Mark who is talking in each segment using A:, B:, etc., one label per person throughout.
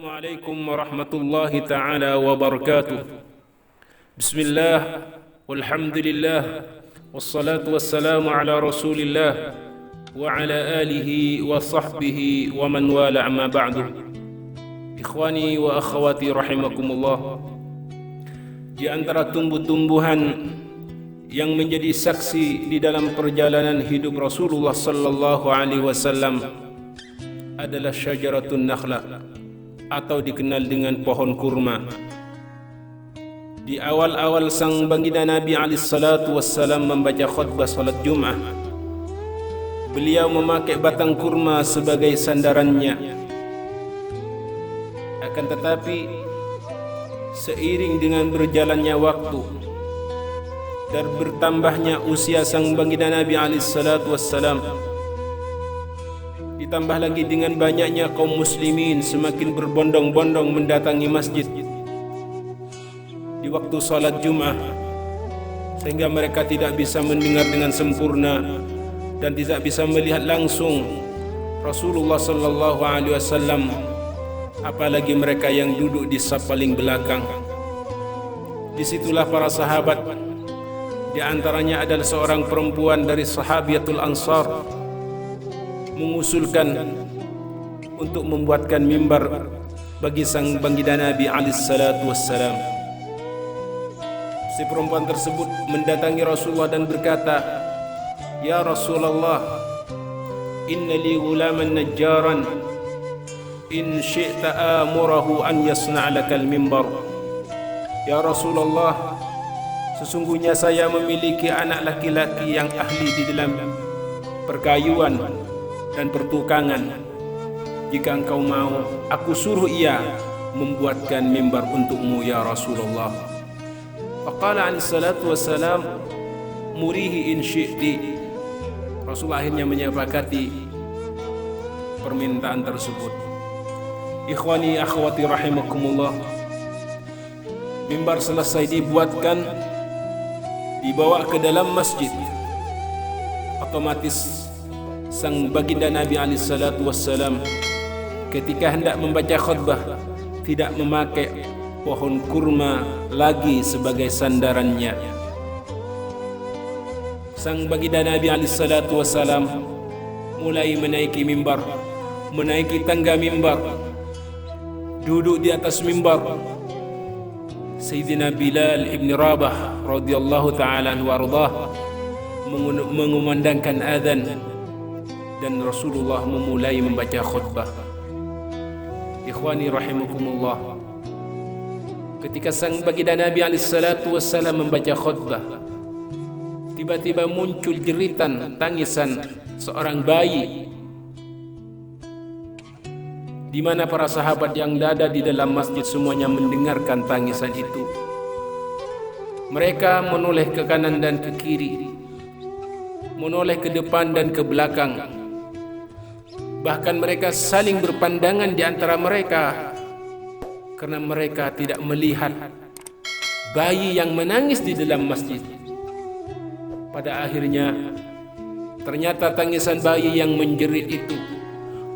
A: Assalamualaikum warahmatullahi taala wabarakatuh. Bismillah, walhamdulillah, wassalatu wassalamu ala rasulillah wa ala alihi wa sahbihi wa man wala amma ba'du. Ikhwani wa akhwati rahimakumullah, di antara tumbuh-tumbuhan yang menjadi saksi di dalam perjalanan hidup Rasulullah sallallahu alaihi wasallam adalah syajaratun nakhla, atau dikenal dengan pohon kurma. Di awal-awal sang baginda Nabi alaihissalatu wassalam membaca khutbah salat Jum'ah, beliau memakai batang kurma sebagai sandarannya. Akan tetapi seiring dengan berjalannya waktu dan bertambahnya usia sang baginda Nabi alaihissalatu wassalam, ditambah lagi dengan banyaknya kaum muslimin semakin berbondong-bondong mendatangi masjid di waktu salat Jumat, sehingga mereka tidak bisa mendengar dengan sempurna dan tidak bisa melihat langsung Rasulullah sallallahu alaihi wasallam, apalagi mereka yang duduk di saf paling belakang. Disitulah para sahabat, di antaranya adalah seorang perempuan dari sahabiatul Ansar, mengusulkan untuk membuatkan mimbar bagi sang baginda Nabi alaihissalatu wassalam. Si perempuan tersebut mendatangi Rasulullah dan berkata, "Ya Rasulullah, inna li ghulaman najjaran, in syi'ta amurahu an yasna' lakal mimbar." Ya Rasulullah, sesungguhnya saya memiliki anak laki-laki yang ahli di dalam perkayuan dan pertukangan. Jika engkau mau, aku suruh ia membuatkan mimbar untukmu ya Rasulullah. Faqala alaihi salatu wassalam, murihi in syi'ti. Rasulullah akhirnya menyepakati permintaan tersebut. Ikhwani akhwati rahimakumullah, mimbar selesai dibuatkan, dibawa ke dalam masjid. Otomatis sang baginda Nabi alaihissalatu wassalam ketika hendak membaca khutbah tidak memakai pohon kurma lagi sebagai sandarannya. Sang baginda Nabi alaihissalatu wassalam mulai menaiki mimbar, menaiki tangga mimbar, duduk di atas mimbar. Sayyidina Bilal ibn Rabah radhiyallahu ta'ala anhu warḍah mengumandangkan azan dan Rasulullah memulai membaca khutbah. Ikhwani rahimakumullah, ketika sang baginda Nabi alaihissalatu wassalam membaca khutbah, tiba-tiba muncul jeritan tangisan seorang bayi, di mana para sahabat yang ada di dalam masjid semuanya mendengarkan tangisan itu. Mereka menoleh ke kanan dan ke kiri, menoleh ke depan dan ke belakang. Bahkan mereka saling berpandangan di antara mereka karena mereka tidak melihat bayi yang menangis di dalam masjid. Pada akhirnya ternyata tangisan bayi yang menjerit itu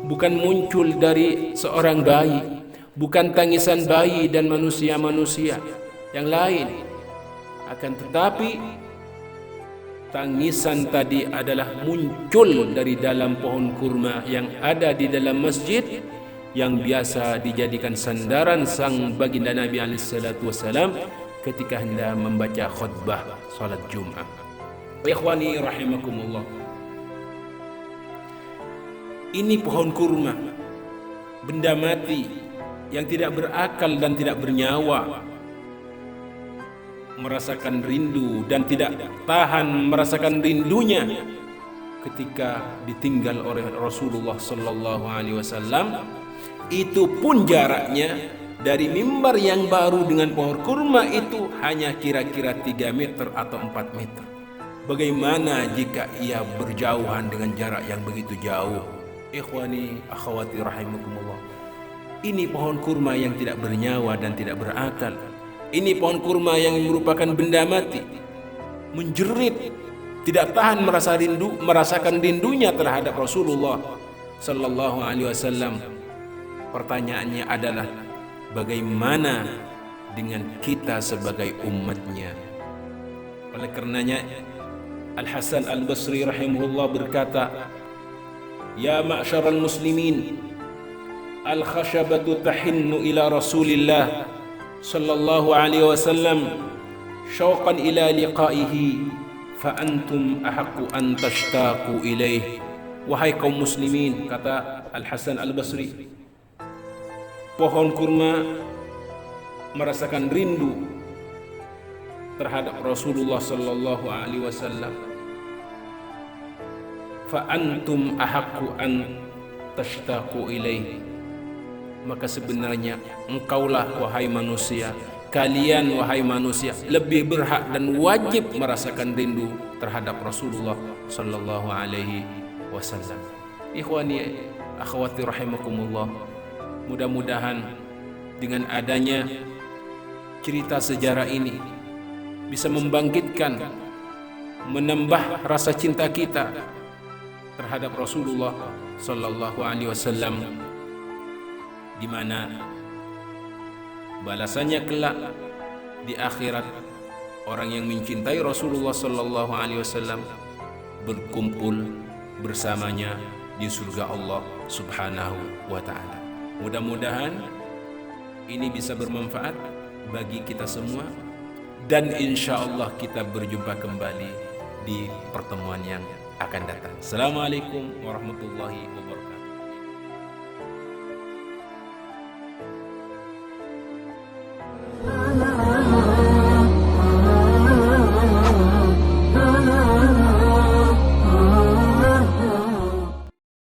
A: bukan muncul dari seorang bayi, bukan tangisan bayi dan manusia-manusia yang lain, akan tetapi tangisan tadi adalah muncul dari dalam pohon kurma yang ada di dalam masjid, yang biasa dijadikan sandaran sang baginda Nabi alaihissalatu wassalam ketika hendak membaca khutbah salat Jumat. Ikhwani rahimakumullah, ini pohon kurma, benda mati yang tidak berakal dan tidak bernyawa, merasakan rindu dan tidak tahan merasakan rindunya ketika ditinggal oleh Rasulullah sallallahu alaihi wasallam. Itu pun jaraknya dari mimbar yang baru dengan pohon kurma itu hanya kira-kira 3 meter atau 4 meter. Bagaimana jika ia berjauhan dengan jarak yang begitu jauh? Ikhwani akhwati rahimakumullah, ini pohon kurma yang tidak bernyawa dan tidak berakal. Ini pohon kurma yang merupakan benda mati, menjerit, tidak tahan merasakan rindunya terhadap Rasulullah sallallahu alaihi wasallam. Pertanyaannya adalah bagaimana dengan kita sebagai umatnya? Oleh karenanya Al-Hasan Al-Basri rahimahullah berkata, "Ya ma'syaral muslimin, al-khashabatu tahinnu ila Rasulillah sallallahu alaihi wasallam syauqan ila liqaihi fa antum ahaqqu an tashtaqu ilaih." Wahai kaum muslimin, kata Al-Hasan Al-Basri, pohon kurma merasakan rindu terhadap Rasulullah sallallahu alaihi wasallam. Fa antum ahaqqu an tashtaqu ilaih. Maka sebenarnya engkaulah wahai manusia, kalian wahai manusia lebih berhak dan wajib merasakan rindu terhadap Rasulullah sallallahu alaihi wasallam. Ikhwani akhwati rahimakumullah, mudah-mudahan dengan adanya cerita sejarah ini bisa membangkitkan, menambah rasa cinta kita terhadap Rasulullah sallallahu alaihi wasallam, di mana balasannya kelak di akhirat orang yang mencintai Rasulullah sallallahu alaihi wasallam berkumpul bersamanya di surga Allah Subhanahu wa taala. Mudah-mudahan ini bisa bermanfaat bagi kita semua, dan insya Allah kita berjumpa kembali di pertemuan yang akan datang. Assalamualaikum warahmatullahi wabarakatuh.